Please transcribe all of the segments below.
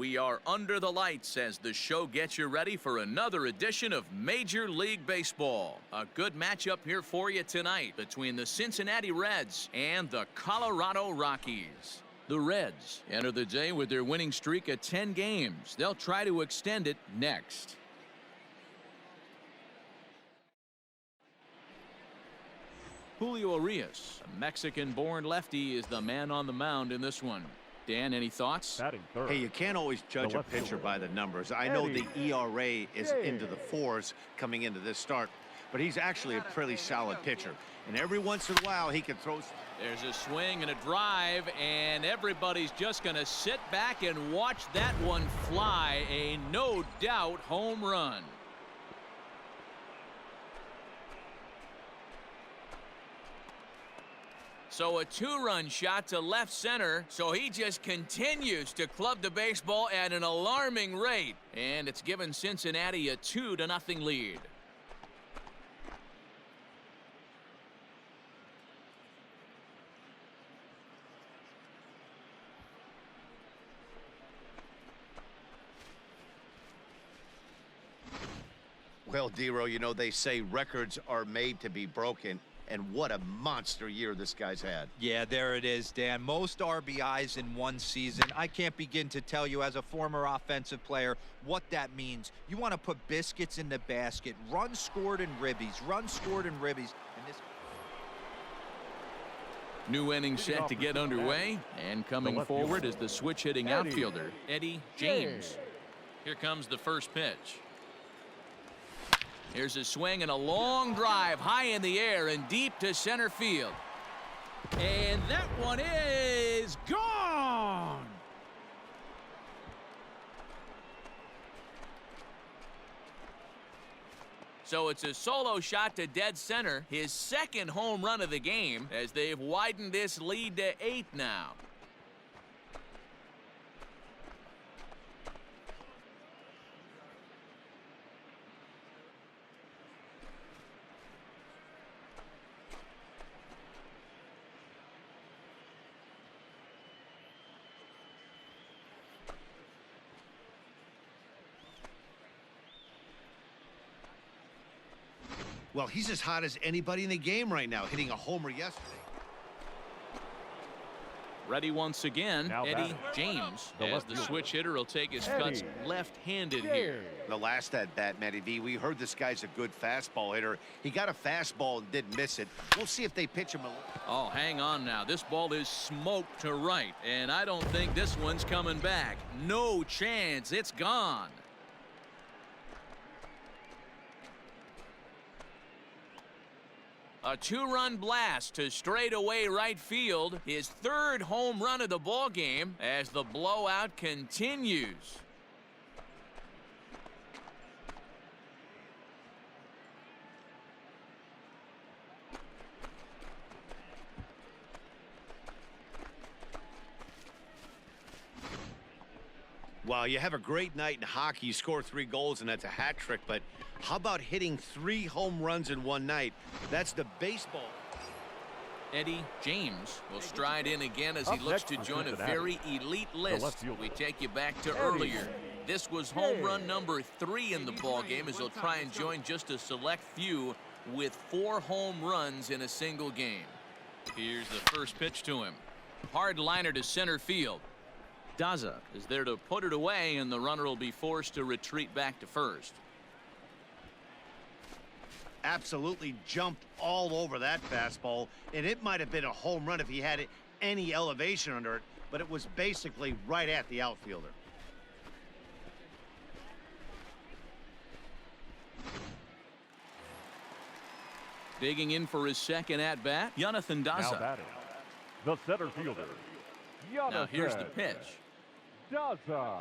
We are under the lights as the show gets you ready for another edition of Major League Baseball. A good matchup here for you tonight between the Cincinnati Reds and the Colorado Rockies. The Reds enter the day with their winning streak at 10 games. They'll try to extend it next. Julio Urias, a Mexican-born lefty, is the man on the mound in this one. Dan, any thoughts? Hey, you can't always judge a pitcher by the numbers. I know the ERA is into the 4s coming into this start, but he's actually a pretty solid pitcher. And every once in a while, he can throw. There's a swing and a drive, and everybody's just going to sit back and watch that one fly. A no-doubt home run. So a two-run shot to left center, so he just continues to club the baseball at an alarming rate. And it's given Cincinnati a 2-0 lead. Well, Dero, you know, they say records are made to be broken. And what a monster year this guy's had. Yeah, there it is, Dan. Most RBIs in one season. I can't begin to tell you as a former offensive player what that means. You want to put biscuits in the basket. Runs scored in ribbies. Runs scored in ribbies. And this... New inning set to get underway. And coming forward is the switch-hitting outfielder, Eddie James. Here comes the first pitch. Here's a swing and a long drive high in the air and deep to center field. And that one is gone. So it's a solo shot to dead center, his second home run of the game, as they've widened this lead to 8 now. Well, he's as hot as anybody in the game right now, hitting a homer yesterday. Ready once again, Eddie James, as the switch hitter will take his cuts left-handed here. The last at bat, Matty V, we heard this guy's a good fastball hitter. He got a fastball and didn't miss it. We'll see if they pitch him a little. Oh, hang on now. This ball is smoked to right, and I don't think this one's coming back. No chance. It's gone. A two-run blast to straightaway right field, his third home run of the ball game as the blowout continues. Wow, you have a great night in hockey. You score 3 goals, and that's a hat trick. But how about hitting 3 home runs in one night? That's the baseball. Eddie James will stride in again as he looks to join a very elite list. We take you back to earlier. This was home run number 3 in the ballgame as he'll try and join just a select few with 4 home runs in a single game. Here's the first pitch to him. Hard liner to center field. Daza is there to put it away, and the runner will be forced to retreat back to first. Absolutely jumped all over that fastball, and it might have been a home run if he had any elevation under it, but it was basically right at the outfielder. Digging in for his second at-bat, Jonathan Daza. Now batting, the center fielder, Jonathan. Now here's the pitch. Daza.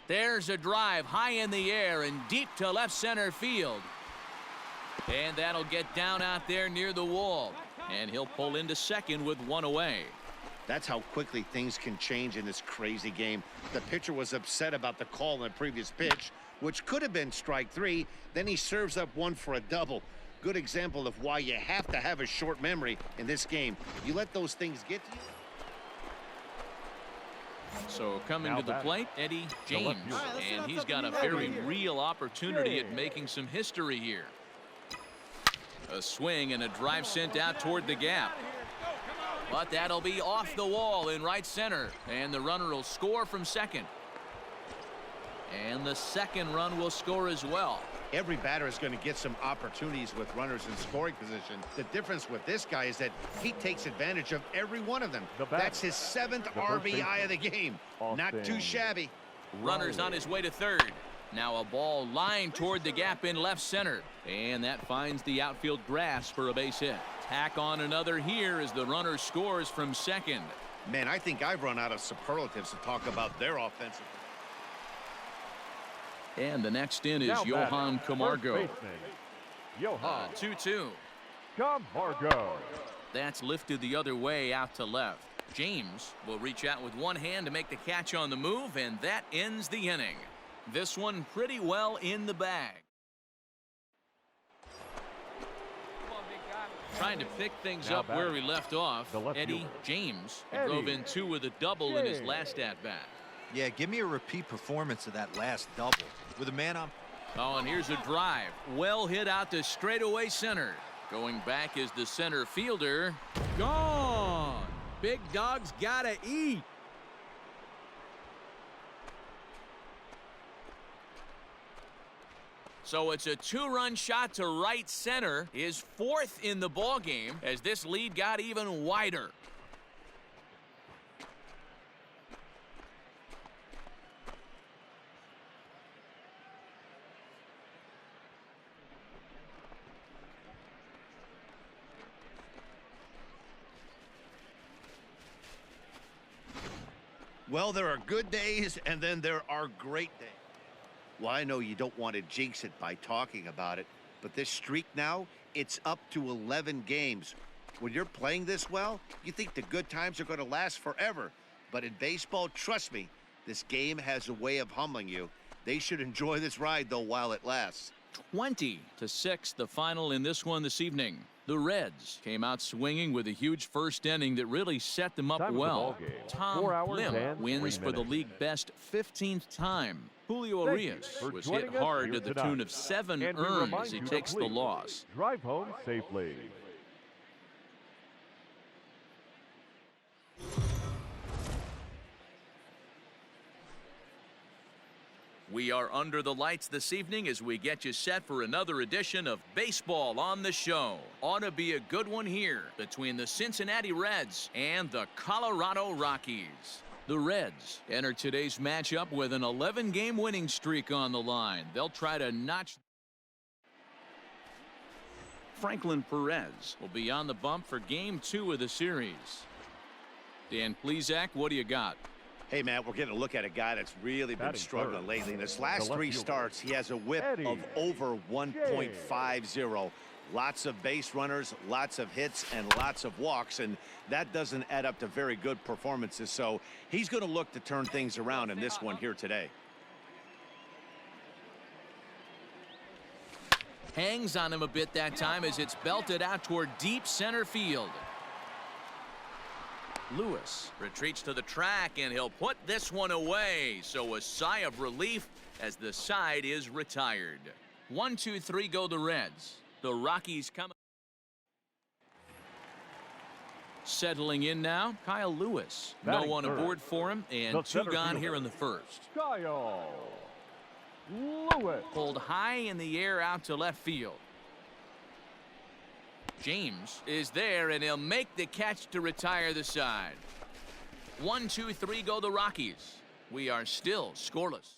There's a drive high in the air and deep to left center field. And that'll get down out there near the wall. And he'll pull into second with 1 away. That's how quickly things can change in this crazy game. The pitcher was upset about the call in the previous pitch, which could have been strike 3. Then he serves up 1 for a double. Good example of why you have to have a short memory in this game. You let those things get to you. So coming Now to the batting, plate, Eddie James, and he's got a very real opportunity at making some history here. A swing and a drive sent out toward the gap. But that'll be off the wall in right center, and the runner will score from second. And the second run will score as well. Every batter is going to get some opportunities with runners in scoring position. The difference with this guy is that he takes advantage of every one of them. That's his 7th RBI of the game. Not too shabby. Runner's on his way to third. Now a ball lined toward the gap in left center. And that finds the outfield grass for a base hit. Tack on another here as the runner scores from second. Man, I think I've run out of superlatives to talk about their offensive. And the next in is Johan Camargo. 2-2. Camargo. That's lifted the other way out to left. James will reach out with one hand to make the catch on the move, and that ends the inning. This one pretty well in the bag. Trying to pick things up where we left off, Eddie James drove in 2 with a double in his last at-bat. Yeah, give me a repeat performance of that last double. With a man on. Oh, and here's a drive. Well hit out to straightaway center. Going back is the center fielder. Gone. Big dog's gotta eat. So it's a 2-run shot to right center. His 4th in the ballgame as this lead got even wider. Well, there are good days, and then there are great days. Well, I know you don't want to jinx it by talking about it, but this streak now, it's up to 11 games. When you're playing this well, you think the good times are going to last forever. But in baseball, trust me, this game has a way of humbling you. They should enjoy this ride, though, while it lasts. 20-6, the final in this one this evening. The Reds came out swinging with a huge first inning that really set them up well. Tom Lim wins for the league best 15th time. Julio Arias was hit hard to the tune of 7 earned as he takes the loss. Drive home safely. We are under the lights this evening as we get you set for another edition of Baseball on the Show. Ought to be a good one here between the Cincinnati Reds and the Colorado Rockies. The Reds enter today's matchup with an 11-game winning streak on the line. They'll try to notch. Franklin Perez will be on the bump for Game 2 of the series. Dan Plesac, what do you got? Hey, Matt, we're getting a look at a guy that's really been struggling lately. In his last 3 starts, he has a whip of over 1.50. Lots of base runners, lots of hits, and lots of walks, and that doesn't add up to very good performances. So he's going to look to turn things around in this one here today. Hangs on him a bit that time as it's belted out toward deep center field. Lewis retreats to the track, and he'll put this one away. So a sigh of relief as the side is retired. 1-2-3 go the Reds. The Rockies come. Settling in now, Kyle Lewis. No one aboard for him, and 2 gone here in the first. Kyle Lewis. Pulled high in the air out to left field. James is there, and he'll make the catch to retire the side. 1-2-3 go the Rockies. We are still scoreless.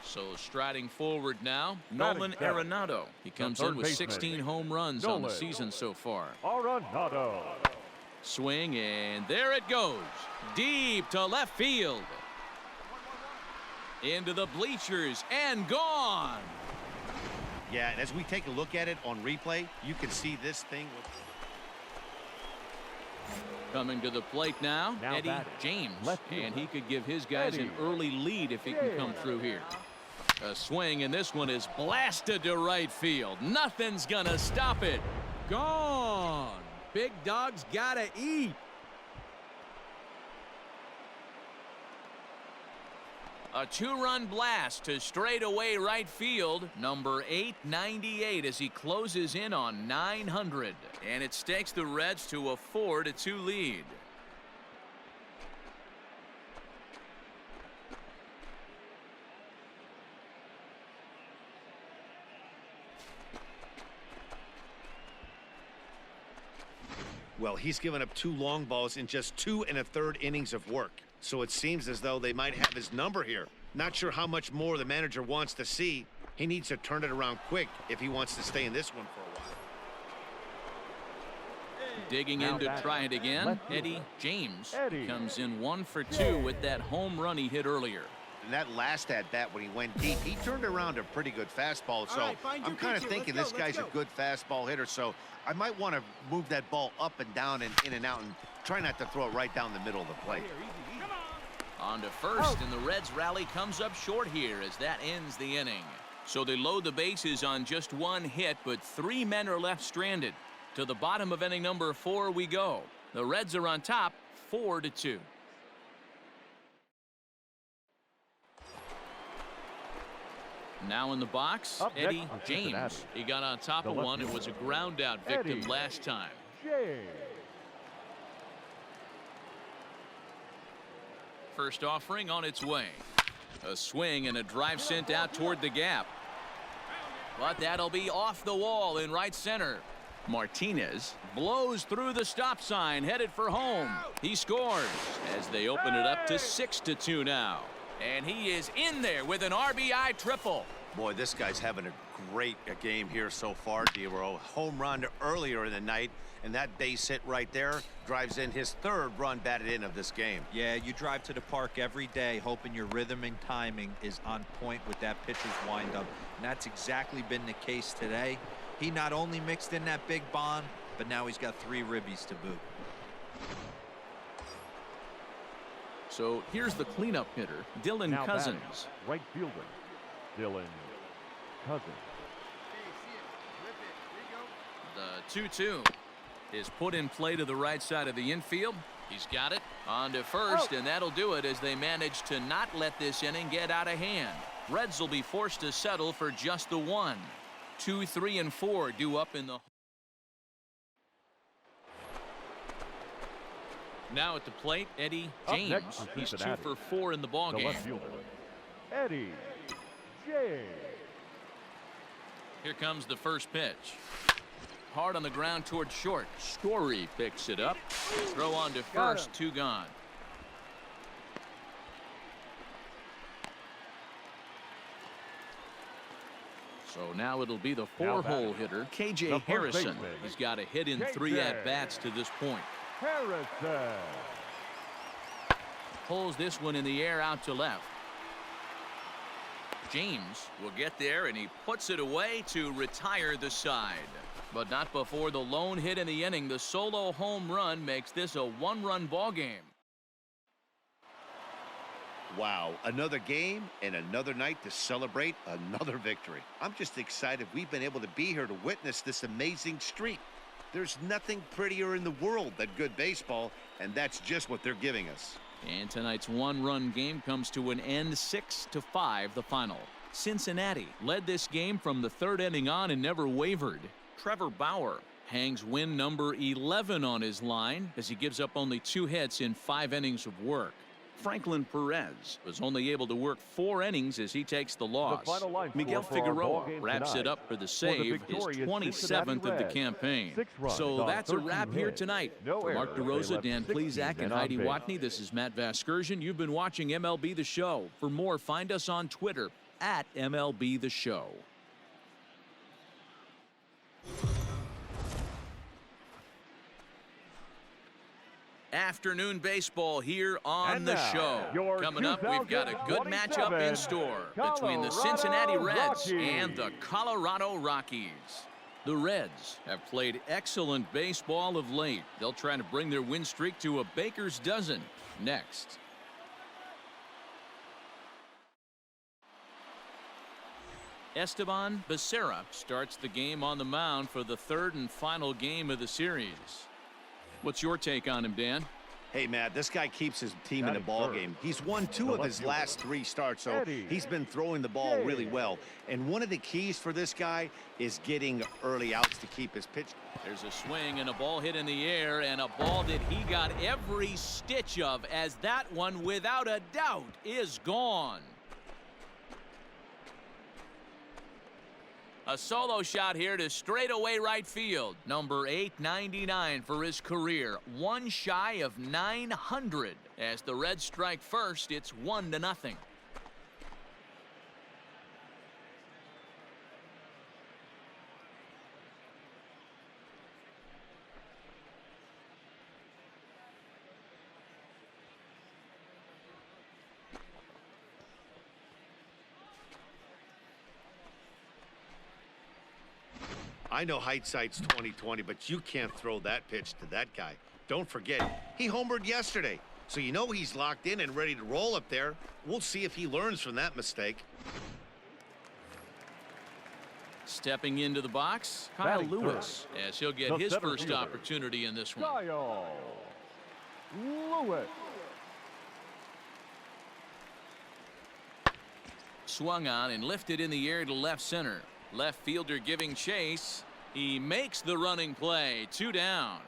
So striding forward now, Nolan Arenado. He comes in with 16 home runs on the season so far. Arenado. Swing, and there it goes. Deep to left field. Into the bleachers, and gone. Yeah, and as we take a look at it on replay, you can see this thing. Coming to the plate now Eddie James, and he could give his guys an early lead if he can come through here. A swing, and this one is blasted to right field. Nothing's gonna stop it. Gone. Big dog's gotta eat. A two-run blast to straightaway right field. Number 898 as he closes in on 900. And it stakes the Reds to a 4-2 lead. Well, he's given up 2 long balls in just 2 1/3 innings of work. So it seems as though they might have his number here. Not sure how much more the manager wants to see. He needs to turn it around quick if he wants to stay in this one for a while. Digging in to try it again, Eddie James comes in 1 for 2 with that home run he hit earlier. And that last at-bat when he went deep, he turned around a pretty good fastball. So I'm kind of thinking this guy's a good fastball hitter. So I might want to move that ball up and down and in and out and try not to throw it right down the middle of the plate. On to first, and the Reds rally comes up short here as that ends the inning. So they load the bases on just 1 hit, but 3 men are left stranded. To the bottom of inning number 4 we go. The Reds are on top 4-2. Now in the box, Eddie James. He got on top of one. It was a ground out victim last time. First offering on its way. A swing and a drive sent out toward the gap. But that'll be off the wall in right center. Martinez blows through the stop sign, headed for home. He scores as they open it up to 6-2 now. And he is in there with an RBI triple. Boy, this guy's having a great game here so far, D-Row. Home run earlier in the night, and that base hit right there drives in his 3rd run batted in of this game. Yeah, you drive to the park every day hoping your rhythm and timing is on point with that pitcher's windup. And that's exactly been the case today. He not only mixed in that big bomb, but now he's got 3 ribbies to boot. So here's the cleanup hitter, Dylan Cousins. Right fielder, Dylan Cousins. The 2-2 is put in play to the right side of the infield. He's got it on to first, and that'll do it as they manage to not let this inning get out of hand. Reds will be forced to settle for just the 1. 2, 3, and 4 due up in the. Now at the plate, Eddie James. He's 2 for 4 in the ballgame. Eddie James. Here comes the first pitch. Hard on the ground toward short. Story picks it up. Throw on to first, 2 gone. So now it'll be the 4-hole hitter, KJ Harrison. He's got a hit in 3 at-bats to this point. Harrison pulls this one in the air out to left. James will get there, and he puts it away to retire the side. But not before the lone hit in the inning. The solo home run makes this a 1-run ball game. Wow, another game and another night to celebrate another victory. I'm just excited we've been able to be here to witness this amazing streak. There's nothing prettier in the world than good baseball, and that's just what they're giving us. And tonight's 1-run game comes to an end, 6-5 the final. Cincinnati led this game from the 3rd inning on and never wavered. Trevor Bauer hangs win number 11 on his line as he gives up only 2 hits in 5 innings of work. Franklin Perez was only able to work 4 innings as he takes the loss. Miguel Figueroa wraps it up for the save, his 27th of the campaign. So that's a wrap here tonight. For Mark DeRosa, Dan Plesac, and Heidi Watney, this is Matt Vasgersian. You've been watching MLB The Show. For more, find us on Twitter at MLB The Show. Afternoon baseball here on the show. Coming up, we've got a good matchup in store between the Cincinnati Reds and the Colorado Rockies. The Reds have played excellent baseball of late. They'll try to bring their win streak to a baker's dozen next. Esteban Becerra starts the game on the mound for the 3rd and final game of the series. What's your take on him, Dan? Hey, Matt, this guy keeps his team in the ball game. He's won 2 of his last 3 starts, so he's been throwing the ball really well. And one of the keys for this guy is getting early outs to keep his pitch. There's a swing and a ball hit in the air, and a ball that he got every stitch of, as that one, without a doubt, is gone. A solo shot here to straightaway right field. Number 899 for his career. 1 shy of 900. As the Reds strike first, it's 1-0. I know hindsight's 20/20, but you can't throw that pitch to that guy. Don't forget, he homered yesterday, so you know he's locked in and ready to roll up there. We'll see if he learns from that mistake. Stepping into the box, Kyle Lewis, as he'll get his first opportunity in this one. Kyle Lewis. Swung on and lifted in the air to left center. Left fielder giving chase. He makes the running play. 2 down.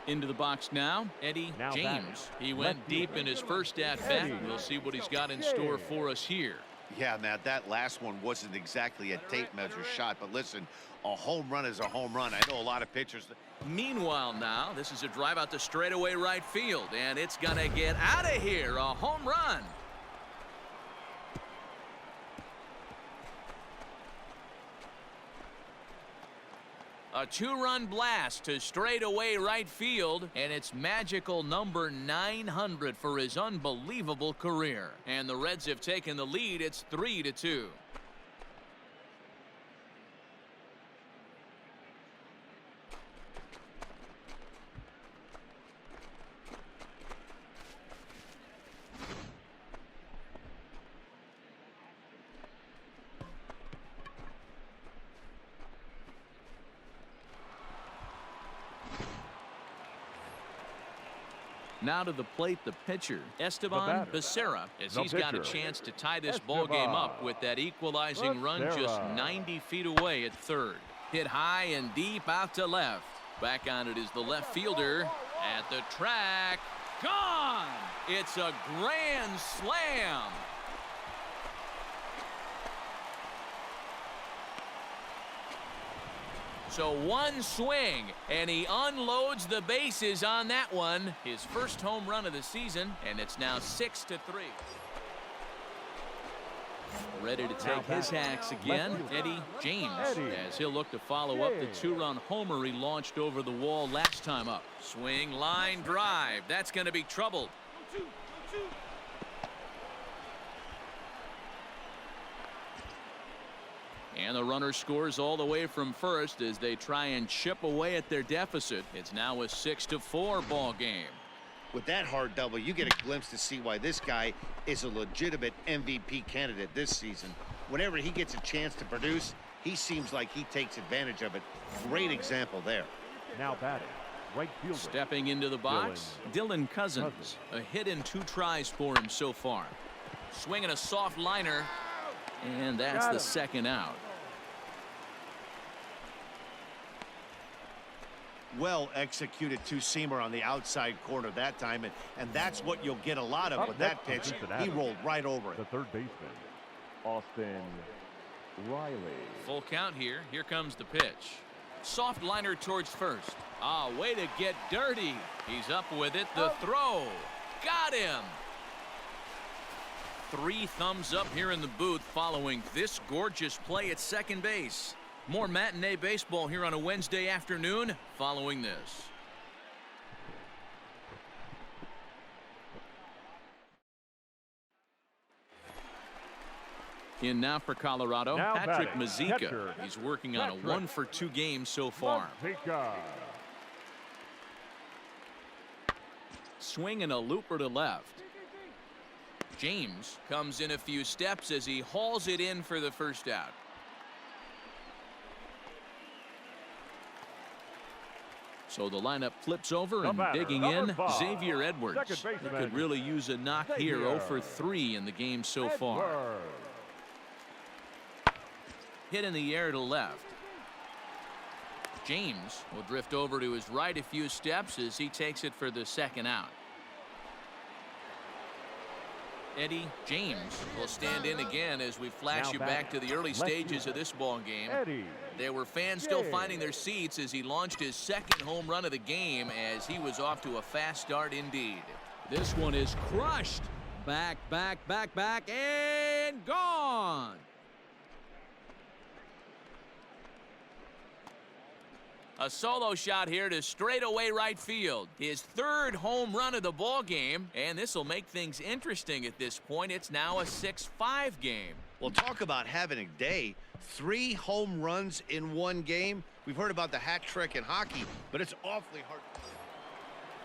Into the box now, Eddie James. He went deep in his first at-bat. We'll see what he's got in store for us here. Yeah, Matt, that last one wasn't exactly a tape measure shot, but listen, a home run is a home run. I know a lot of pitchers. Meanwhile now, this is a drive out to straightaway right field, and it's gonna get out of here. A home run. A 2-run blast to straightaway right field, and it's magical number 900 for his unbelievable career. And the Reds have taken the lead. It's 3-2. Now to the plate, the pitcher, Esteban Becerra, as he's got a chance to tie this ball game up with that equalizing run just 90 feet away at third. Hit high and deep out to left. Back on it is the left fielder at the track. Gone! It's a grand slam. So one swing, and he unloads the bases on that one. His first home run of the season, and it's now 6-3. Ready to take his hacks again, Eddie James, as he'll look to follow up the 2-run homer he launched over the wall last time up. Swing, line drive. That's going to be trouble. And the runner scores all the way from first as they try and chip away at their deficit. It's now a 6-4 ball game. With that hard double, you get a glimpse to see why this guy is a legitimate MVP candidate this season. Whenever he gets a chance to produce, he seems like he takes advantage of it. Great example there. Now batting, right fielder. Stepping into the box, Dylan Cousins. A hit in 2 tries for him so far. Swinging a soft liner, and that's the second out. Well executed 2-seamer on the outside corner that time, and that's what you'll get a lot of with that pitch. He rolled right over it. The third baseman, Austin Riley. Full count here. Here comes the pitch. Soft liner towards first. Ah, way to get dirty. He's up with it. The throw. Got him. 3 thumbs up here in the booth following this gorgeous play at second base. More matinee baseball here on a Wednesday afternoon following this. In now for Colorado, Patrick Mazeika. He's working on a 1-for-2 game so far. Swing and a looper to left. James comes in a few steps as he hauls it in for the first out. So the lineup flips over and digging in, Xavier Edwards. He could really use a knock here. 0 for 3 in the game so far. Hit in the air to left. James will drift over to his right a few steps as he takes it for the second out. Eddie James will stand in again as we flash you back to the early stages of this ball game. There were fans still finding their seats as he launched his second home run of the game as he was off to a fast start indeed. This one is crushed. Back, and gone. A solo shot here to straightaway right field. His third home run of the ball game, and this will make things interesting at this point. It's now a 6-5 game. Well, talk about having a day. 3 home runs in one game. We've heard about the hat trick in hockey, but it's awfully hard.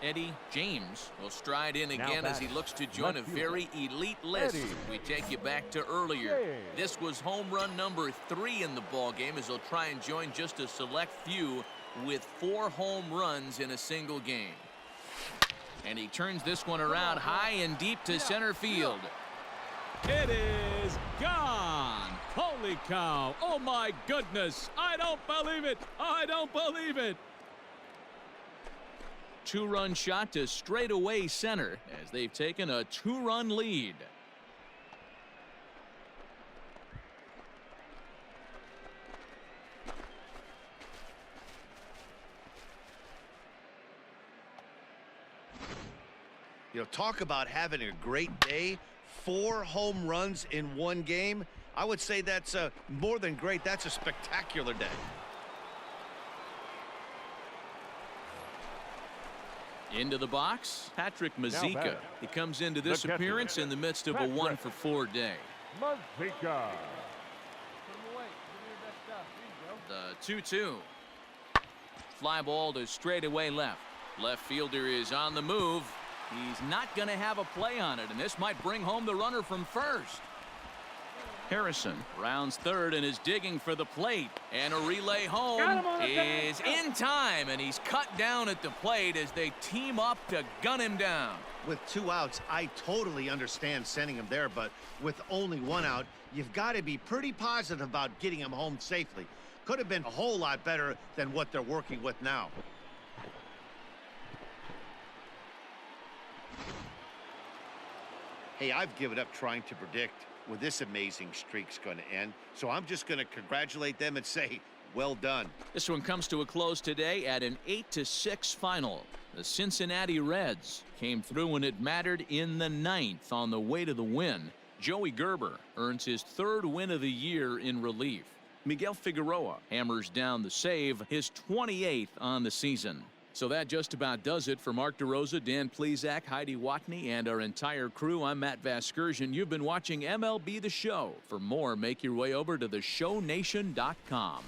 Eddie James will stride in again as he looks to join a very elite list. We take you back to earlier. This was home run number 3 in the ball game as he'll try and join just a select few with 4 home runs in a single game. And he turns this one around high and deep to center field. It is gone. Holy cow. Oh, my goodness. I don't believe it. I don't believe it. 2-run shot to straightaway center as they've taken a 2-run lead. You know, talk about having a great day. 4 home runs in one game. I would say that's more than great. That's a spectacular day. Into the box, Patrick Mazeika. He comes into this appearance in the midst of a 1 for 4 day. Mazeika. The 2-2. Fly ball to straightaway left. Left fielder is on the move. He's not going to have a play on it, and this might bring home the runner from first. Harrison rounds third and is digging for the plate, and a relay home is in time, and he's cut down at the plate as they team up to gun him down. With 2 outs, I totally understand sending him there, but with only 1 out, you've got to be pretty positive about getting him home safely. Could have been a whole lot better than what they're working with now. Hey, I've given up trying to predict when this amazing streak's going to end, so I'm just going to congratulate them and say, well done. This one comes to a close today at an 8-6 final. The Cincinnati Reds came through when it mattered in the 9th on the way to the win. Joey Gerber earns his 3rd win of the year in relief. Miguel Figueroa hammers down the save, his 28th on the season. So that just about does it for Mark DeRosa, Dan Plesac, Heidi Watney, and our entire crew. I'm Matt Vasgersian. You've been watching MLB The Show. For more, make your way over to theshownation.com.